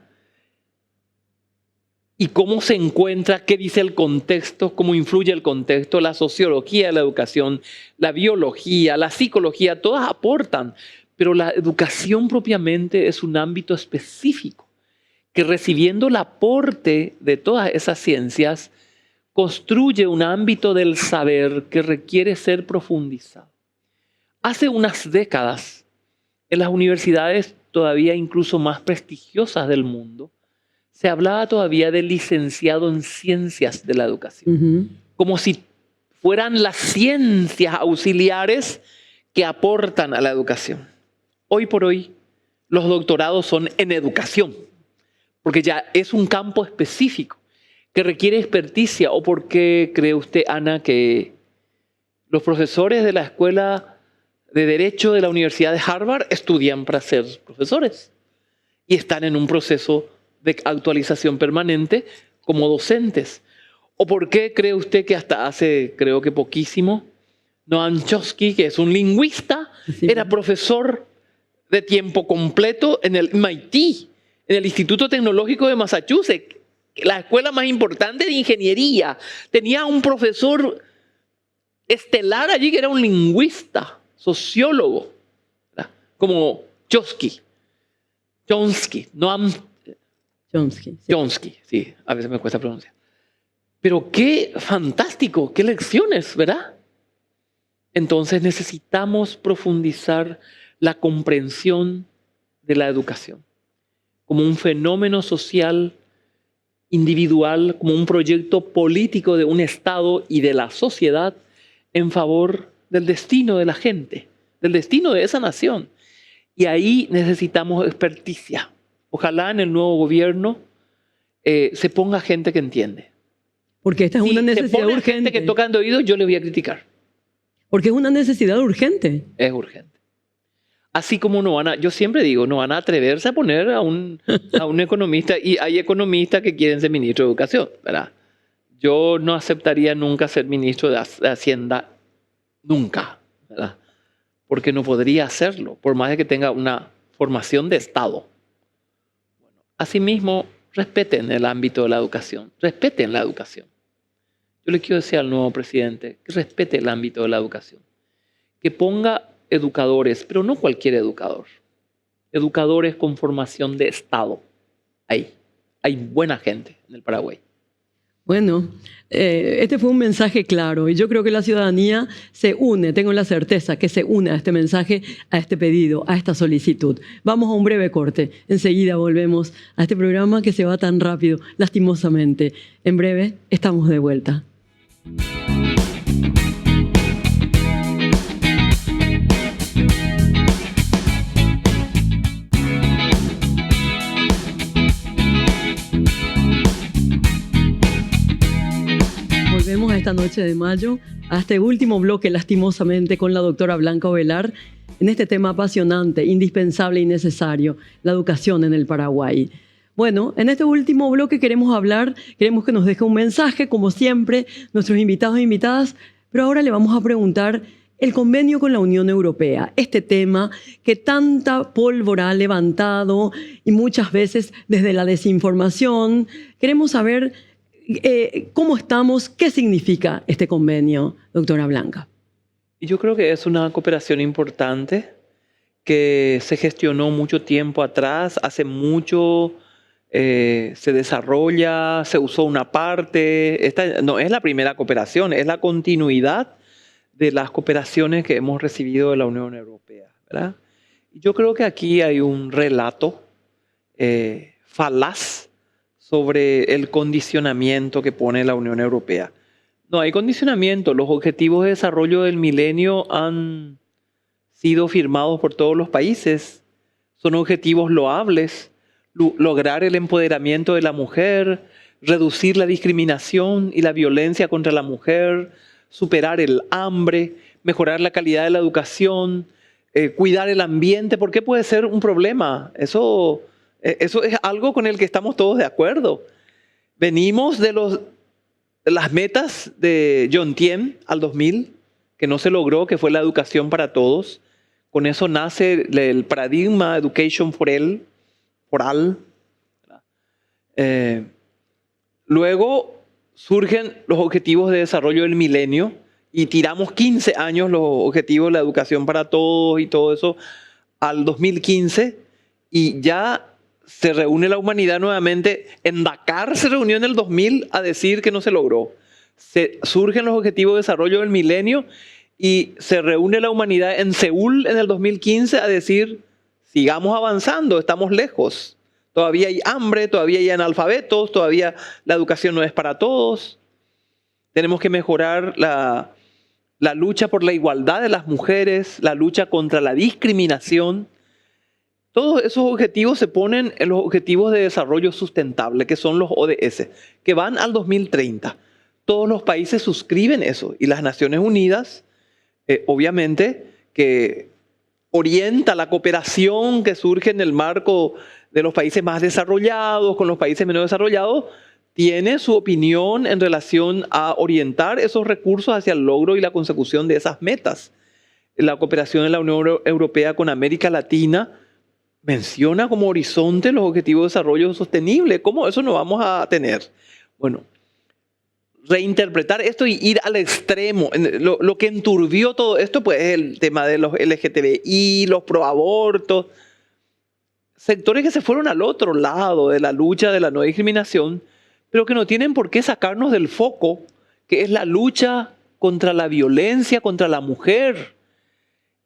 S2: Y cómo se encuentra, qué dice el contexto, cómo influye el contexto, la sociología de la educación, la biología, la psicología, todas aportan, pero la educación propiamente es un ámbito específico que recibiendo el aporte de todas esas ciencias construye un ámbito del saber que requiere ser profundizado. Hace unas décadas, en las universidades todavía incluso más prestigiosas del mundo, se hablaba todavía del licenciado en ciencias de la educación, como si fueran las ciencias auxiliares que aportan a la educación. Hoy por hoy, los doctorados son en educación, porque ya es un campo específico que requiere experticia. ¿O por qué cree usted, Ana, que los profesores de la Escuela de Derecho de la Universidad de Harvard estudian para ser profesores y están en un proceso de actualización permanente como docentes? ¿O por qué cree usted que hasta hace, creo que poquísimo, Noam Chomsky, que es un lingüista, era profesor de tiempo completo en el MIT, en el Instituto Tecnológico de Massachusetts, la escuela más importante de ingeniería? Tenía un profesor estelar allí que era un lingüista, sociólogo, ¿verdad? Como Chomsky, Noam Chomsky, sí, a veces me cuesta pronunciar. Pero qué fantástico, qué lecciones, ¿verdad? Entonces necesitamos profundizar la comprensión de la educación como un fenómeno social individual, como un proyecto político de un Estado y de la sociedad en favor del destino de la gente, del destino de esa nación. Y ahí necesitamos experticia. Ojalá en el nuevo gobierno se ponga gente que entiende.
S1: Porque esta es una necesidad urgente.
S2: Gente que tocan de oído, yo le voy a criticar.
S1: Porque es una necesidad urgente.
S2: Es urgente. Así como yo siempre digo, no van a atreverse a poner a un economista, y hay economistas que quieren ser ministro de Educación, ¿verdad? Yo no aceptaría nunca ser ministro de Hacienda, nunca, ¿verdad? Porque no podría hacerlo, por más de que tenga una formación de Estado. Bueno, asimismo, respeten el ámbito de la educación, respeten la educación. Yo le quiero decir al nuevo presidente que respete el ámbito de la educación, que ponga educadores, pero no cualquier educador, educadores con formación de Estado. Hay buena gente en el Paraguay.
S1: Bueno, este fue un mensaje claro y yo creo que la ciudadanía se une, tengo la certeza que se une a este mensaje, a este pedido, a esta solicitud. Vamos a un breve corte, enseguida volvemos a este programa que se va tan rápido, lastimosamente. En breve estamos de vuelta. volvemos a esta noche de mayo, a este último bloque, lastimosamente, con la doctora Blanca Ovelar, en este tema apasionante, indispensable y necesario, la educación en el Paraguay. Bueno, en este último bloque queremos que nos deje un mensaje, como siempre, nuestros invitados e invitadas, pero ahora le vamos a preguntar el convenio con la Unión Europea, este tema que tanta pólvora ha levantado y muchas veces desde la desinformación. Queremos saber cómo estamos, qué significa este convenio, doctora Blanca.
S2: Yo creo que es una cooperación importante que se gestionó mucho tiempo atrás, hace mucho se desarrolla, se usó una parte. Esta no es la primera cooperación, es la continuidad de las cooperaciones que hemos recibido de la Unión Europea, ¿verdad? Y yo creo que aquí hay un relato falaz sobre el condicionamiento que pone la Unión Europea. No hay condicionamiento. Los objetivos de desarrollo del milenio han sido firmados por todos los países. Son objetivos loables. Lograr el empoderamiento de la mujer, reducir la discriminación y la violencia contra la mujer, superar el hambre, mejorar la calidad de la educación, cuidar el ambiente. ¿Por qué puede ser un problema? Eso es algo con el que estamos todos de acuerdo. Venimos de las metas de John Tien al 2000, que no se logró, que fue la educación para todos. Con eso nace el paradigma Education for All. Luego surgen los objetivos de desarrollo del milenio y tiramos 15 años los objetivos de la educación para todos y todo eso al 2015 y ya se reúne la humanidad nuevamente. En Dakar se reunió en el 2000 a decir que no se logró. Surgen los objetivos de desarrollo del milenio y se reúne la humanidad en Seúl en el 2015 a decir sigamos avanzando, estamos lejos. Todavía hay hambre, todavía hay analfabetos, todavía la educación no es para todos. Tenemos que mejorar la lucha por la igualdad de las mujeres, la lucha contra la discriminación. Todos esos objetivos se ponen en los objetivos de desarrollo sustentable, que son los ODS, que van al 2030. Todos los países suscriben eso y las Naciones Unidas, obviamente, que orienta la cooperación que surge en el marco de los países más desarrollados con los países menos desarrollados, tiene su opinión en relación a orientar esos recursos hacia el logro y la consecución de esas metas. La cooperación de la Unión Europea con América Latina menciona como horizonte los objetivos de desarrollo sostenible. ¿Cómo eso no vamos a tener? Bueno, reinterpretar esto y ir al extremo. Lo que enturbió todo esto pues, es el tema de los LGTBI, los proabortos, sectores que se fueron al otro lado de la lucha de la no discriminación, pero que no tienen por qué sacarnos del foco, que es la lucha contra la violencia contra la mujer.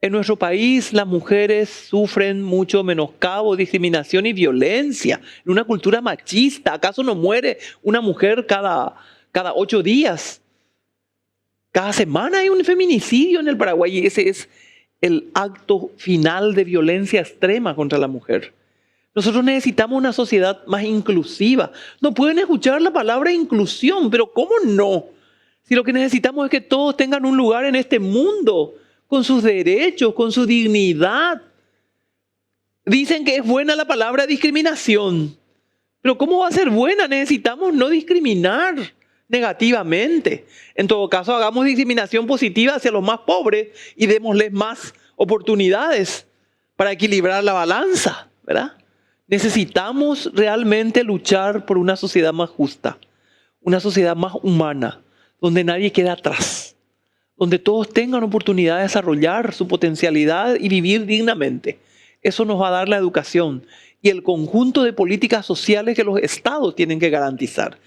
S2: En nuestro país las mujeres sufren mucho menoscabo, discriminación y violencia. En una cultura machista, ¿acaso no muere una mujer cada 8 días? Cada semana hay un feminicidio en el Paraguay y ese es el acto final de violencia extrema contra la mujer. Nosotros necesitamos una sociedad más inclusiva. No pueden escuchar la palabra inclusión, pero ¿cómo no? Si lo que necesitamos es que todos tengan un lugar en este mundo, con sus derechos, con su dignidad. Dicen que es buena la palabra discriminación, pero ¿cómo va a ser buena? Necesitamos no discriminar negativamente. En todo caso, hagamos discriminación positiva hacia los más pobres y démosles más oportunidades para equilibrar la balanza, ¿verdad? Necesitamos realmente luchar por una sociedad más justa, una sociedad más humana, donde nadie quede atrás, donde todos tengan oportunidad de desarrollar su potencialidad y vivir dignamente. Eso nos va a dar la educación y el conjunto de políticas sociales que los estados tienen que garantizar.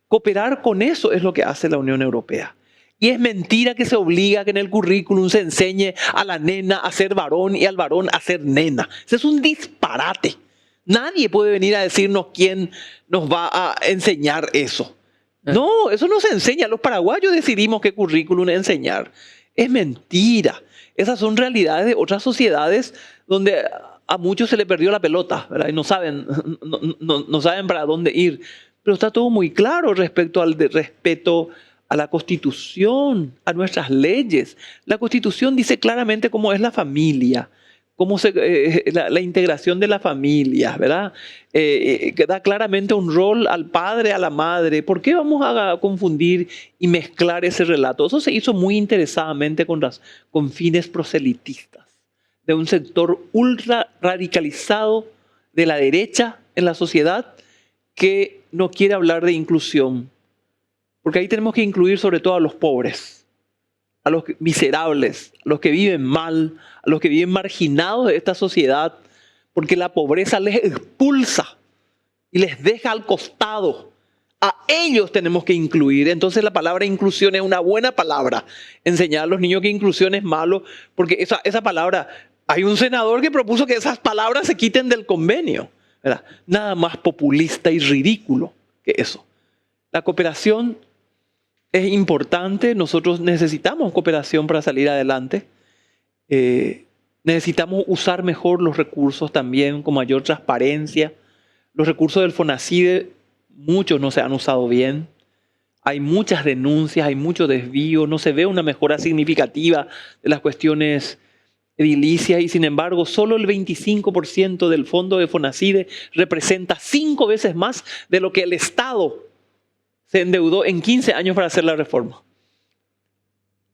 S2: Cooperar con eso es lo que hace la Unión Europea. Y es mentira que se obliga a que en el currículum se enseñe a la nena a ser varón y al varón a ser nena. Eso es un disparate. Nadie puede venir a decirnos quién nos va a enseñar eso. No, eso no se enseña. Los paraguayos decidimos qué currículum enseñar. Es mentira. Esas son realidades de otras sociedades donde a muchos se les perdió la pelota, ¿verdad? Y no saben para dónde ir. Pero está todo muy claro respecto al respeto a la Constitución, a nuestras leyes. La Constitución dice claramente cómo es la familia, la integración de la familia, ¿verdad? Que da claramente un rol al padre, a la madre. ¿Por qué vamos a confundir y mezclar ese relato? Eso se hizo muy interesadamente con fines proselitistas, de un sector ultra radicalizado de la derecha en la sociedad que no quiere hablar de inclusión. Porque ahí tenemos que incluir sobre todo a los pobres, a los miserables, a los que viven mal, a los que viven marginados de esta sociedad, porque la pobreza les expulsa y les deja al costado. A ellos tenemos que incluir. Entonces la palabra inclusión es una buena palabra. Enseñar a los niños que inclusión es malo, porque esa palabra, hay un senador que propuso que esas palabras se quiten del convenio, ¿verdad? Nada más populista y ridículo que eso. La cooperación es importante, nosotros necesitamos cooperación para salir adelante. Necesitamos usar mejor los recursos también con mayor transparencia. Los recursos del FONACIDE, muchos no se han usado bien. Hay muchas denuncias, hay mucho desvío, no se ve una mejora significativa de las cuestiones edilicias y sin embargo solo el 25% del fondo de FONACIDE representa 5 veces más de lo que el Estado se endeudó en 15 años para hacer la reforma.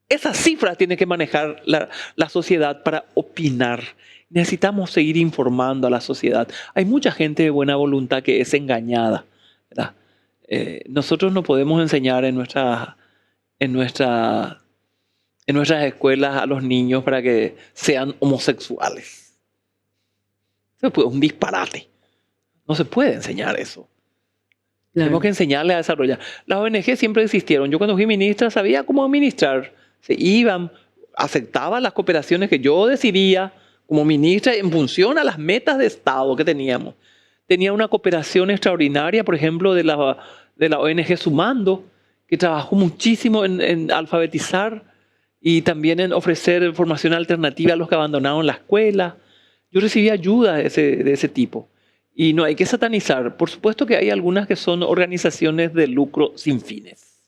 S2: Esas cifras tiene que manejar la sociedad para opinar. Necesitamos seguir informando a la sociedad. Hay mucha gente de buena voluntad que es engañada, ¿verdad? Nosotros no podemos enseñar en nuestras escuelas a los niños para que sean homosexuales. Eso es un disparate. No se puede enseñar eso. Claro. Tenemos que enseñarles a desarrollar. Las ONG siempre existieron. Yo cuando fui ministra sabía cómo administrar. Se iban, aceptaban las cooperaciones que yo decidía como ministra en función a las metas de Estado que teníamos. Tenía una cooperación extraordinaria, por ejemplo, de la ONG Sumando, que trabajó muchísimo en alfabetizar y también en ofrecer formación alternativa a los que abandonaron la escuela. Yo recibí ayuda de ese tipo. Y no hay que satanizar. Por supuesto que hay algunas que son organizaciones de lucro sin fines.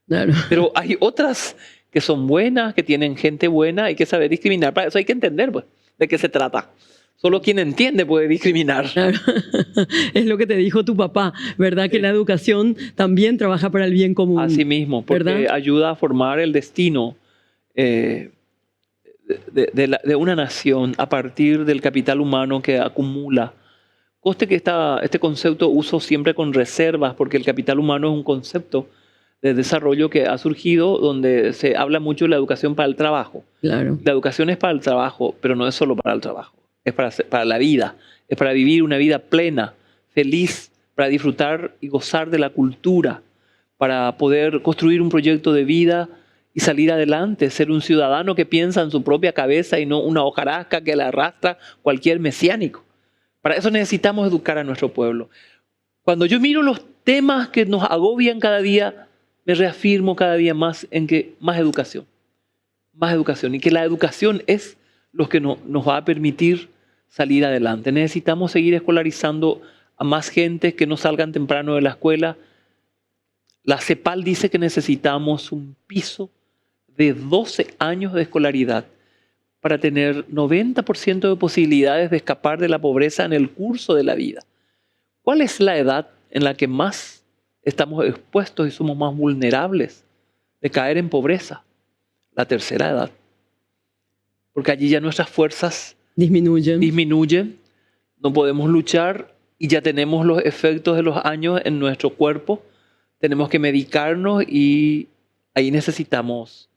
S2: Claro. Pero hay otras que son buenas, que tienen gente buena, hay que saber discriminar. Para eso hay que entender, pues, de qué se trata. Solo quien entiende puede discriminar. Claro.
S1: Es lo que te dijo tu papá, ¿verdad? Sí. Que la educación también trabaja para el bien común.
S2: Así mismo, porque ¿verdad? Ayuda a formar el destino de una nación a partir del capital humano que acumula. Coste que este concepto uso siempre con reservas, porque el capital humano es un concepto de desarrollo que ha surgido donde se habla mucho de la educación para el trabajo. Claro. La educación es para el trabajo, pero no es solo para el trabajo. Es para la vida, es para vivir una vida plena, feliz, para disfrutar y gozar de la cultura, para poder construir un proyecto de vida y salir adelante, ser un ciudadano que piensa en su propia cabeza y no una hojarasca que la arrastra cualquier mesiánico. Para eso necesitamos educar a nuestro pueblo. Cuando yo miro los temas que nos agobian cada día, me reafirmo cada día más en que más educación, y que la educación es lo que nos va a permitir salir adelante. Necesitamos seguir escolarizando a más gente que no salgan temprano de la escuela. La CEPAL dice que necesitamos un piso de 12 años de escolaridad para tener 90% de posibilidades de escapar de la pobreza en el curso de la vida. ¿Cuál es la edad en la que más estamos expuestos y somos más vulnerables de caer en pobreza? La tercera edad. Porque allí ya nuestras fuerzas disminuyen, no podemos luchar y ya tenemos los efectos de los años en nuestro cuerpo. Tenemos que medicarnos y ahí necesitamos.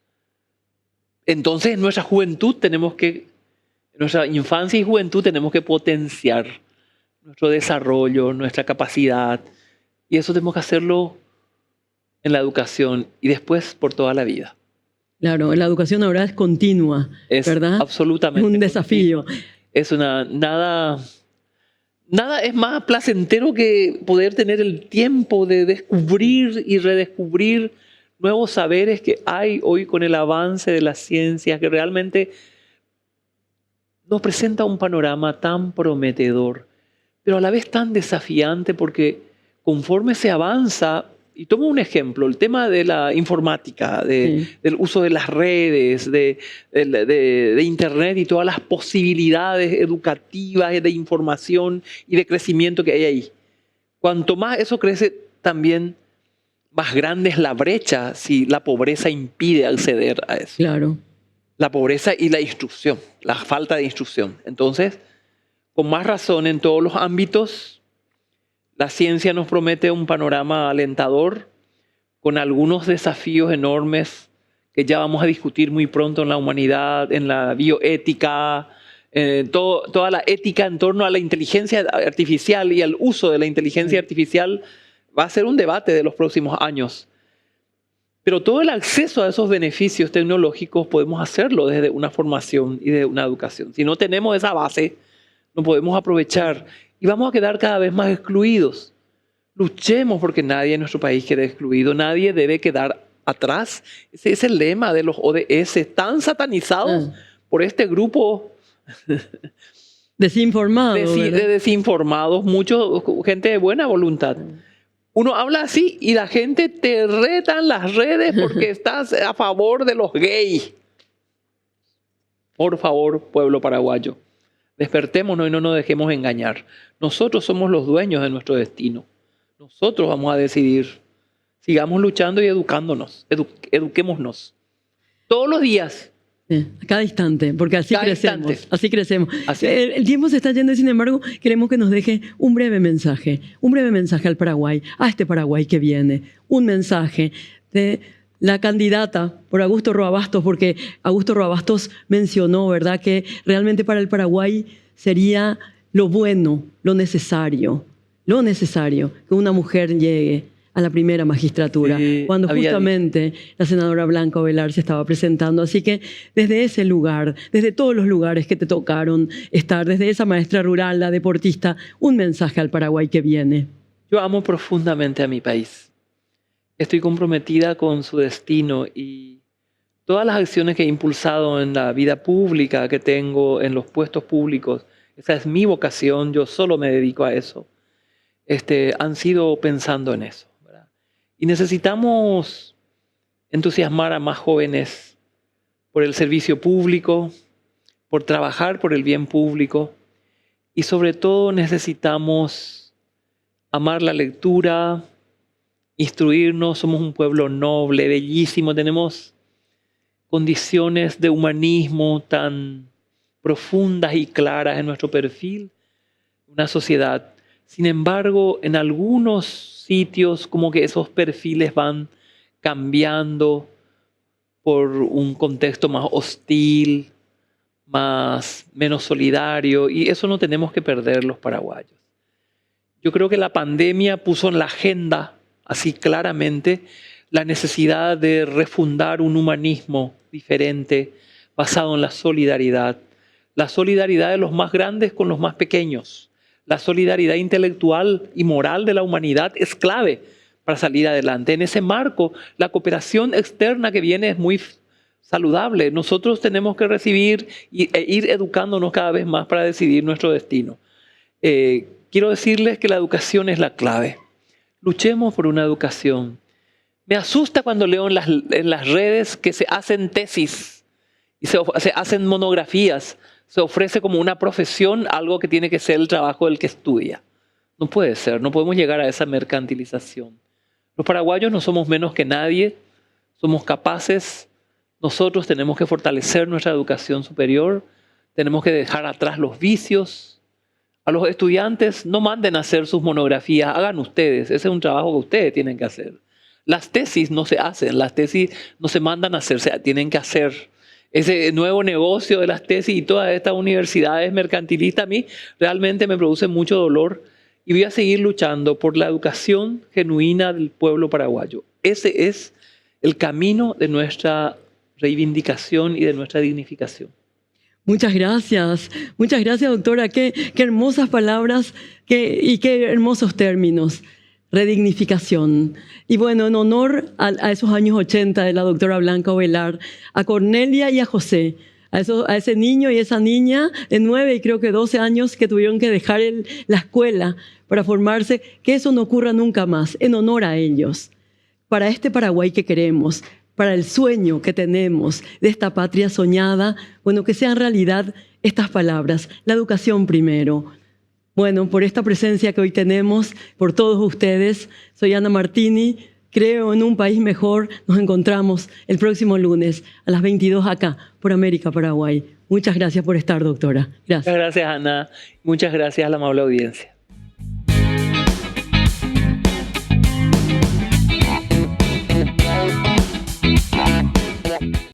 S2: Entonces en nuestra juventud en nuestra infancia y juventud tenemos que potenciar nuestro desarrollo, nuestra capacidad. Y eso tenemos que hacerlo en la educación y después por toda la vida.
S1: Claro, la educación ahora es continua, ¿verdad?
S2: Absolutamente.
S1: Es un desafío.
S2: Nada es más placentero que poder tener el tiempo de descubrir y redescubrir nuevos saberes que hay hoy con el avance de las ciencias, que realmente nos presenta un panorama tan prometedor, pero a la vez tan desafiante, porque conforme se avanza, y tomo un ejemplo, el tema de la informática,
S1: Sí,
S2: del uso de las redes, de Internet y todas las posibilidades educativas, de información y de crecimiento que hay ahí. Cuanto más eso crece, también más grande es la brecha si la pobreza impide acceder a eso.
S1: claro.
S2: La pobreza y la instrucción, la falta de instrucción. Entonces, con más razón, en todos los ámbitos, la ciencia nos promete un panorama alentador, con algunos desafíos enormes que ya vamos a discutir muy pronto en la humanidad, en la bioética, toda la ética en torno a la inteligencia artificial y al uso de la inteligencia artificial va a ser un debate de los próximos años. Pero todo el acceso a esos beneficios tecnológicos podemos hacerlo desde una formación y de una educación. Si no tenemos esa base, no podemos aprovechar y vamos a quedar cada vez más excluidos. Luchemos porque nadie en nuestro país quede excluido, nadie debe quedar atrás. Ese es el lema de los ODS, tan satanizados por este grupo
S1: Desinformado,
S2: de
S1: ¿verdad?
S2: desinformados, gente de buena voluntad. Uno habla así y la gente te reta en las redes porque estás a favor de los gays. Por favor, pueblo paraguayo, despertémonos y no nos dejemos engañar. Nosotros somos los dueños de nuestro destino. Nosotros vamos a decidir. Sigamos luchando y educándonos. Eduquémonos. Todos los días.
S1: Sí, a cada instante, porque así
S2: Cada
S1: crecemos.
S2: instante.
S1: Así crecemos.
S2: Así es.
S1: El tiempo se está yendo y sin embargo queremos que nos deje un breve mensaje al Paraguay, a este Paraguay que viene. Un mensaje de la candidata por Augusto Roa-Bastos, porque Augusto Roa-Bastos mencionó, ¿verdad?, que realmente para el Paraguay sería lo bueno, lo necesario, que una mujer llegue a la primera magistratura, cuando justamente la senadora Blanca Ovelar se estaba presentando. Así que desde ese lugar, desde todos los lugares que te tocaron estar, desde esa maestra rural, la deportista, un mensaje al Paraguay que viene.
S2: Yo amo profundamente a mi país. Estoy comprometida con su destino y todas las acciones que he impulsado en la vida pública que tengo, en los puestos públicos, esa es mi vocación, yo solo me dedico a eso, han sido pensando en eso. Y necesitamos entusiasmar a más jóvenes por el servicio público, por trabajar por el bien público y sobre todo necesitamos amar la lectura, instruirnos. Somos un pueblo noble, bellísimo, tenemos condiciones de humanismo tan profundas y claras en nuestro perfil, una sociedad. Sin embargo, en algunos sitios como que esos perfiles van cambiando por un contexto más hostil, menos solidario, y eso no tenemos que perder los paraguayos. Yo creo que la pandemia puso en la agenda, así claramente, la necesidad de refundar un humanismo diferente, basado en la solidaridad de los más grandes con los más pequeños. La solidaridad intelectual y moral de la humanidad es clave para salir adelante. En ese marco, la cooperación externa que viene es muy saludable. Nosotros tenemos que recibir e ir educándonos cada vez más para decidir nuestro destino. Quiero decirles que la educación es la clave. Luchemos por una educación. Me asusta cuando leo en las redes que se hacen tesis y se hacen monografías. Se ofrece como una profesión algo que tiene que ser el trabajo del que estudia. No puede ser, no podemos llegar a esa mercantilización. Los paraguayos no somos menos que nadie, somos capaces. Nosotros tenemos que fortalecer nuestra educación superior, tenemos que dejar atrás los vicios. A los estudiantes no manden a hacer sus monografías, hagan ustedes, ese es un trabajo que ustedes tienen que hacer. Las tesis no se hacen, las tesis no se mandan a hacer, se tienen que hacer. Ese nuevo negocio de las tesis y todas estas universidades mercantilistas a mí realmente me produce mucho dolor y voy a seguir luchando por la educación genuina del pueblo paraguayo. Ese es el camino de nuestra reivindicación y de nuestra dignificación.
S1: Muchas gracias, doctora. Qué hermosas palabras y qué hermosos términos. Redignificación. Y bueno, en honor a esos años 80 de la doctora Blanca Ovelar, a Cornelia y a José, a ese niño y esa niña de 9 y creo que 12 años que tuvieron que dejar la escuela para formarse, que eso no ocurra nunca más, en honor a ellos. para este Paraguay que queremos, para el sueño que tenemos de esta patria soñada, bueno, que sean realidad estas palabras, la educación primero. Bueno, por esta presencia que hoy tenemos, por todos ustedes, soy Ana Martini, creo en un país mejor. Nos encontramos el próximo lunes a las 22 acá, por América Paraguay. Muchas gracias por estar, doctora. Gracias.
S2: Muchas gracias, Ana. Muchas gracias a la amable audiencia.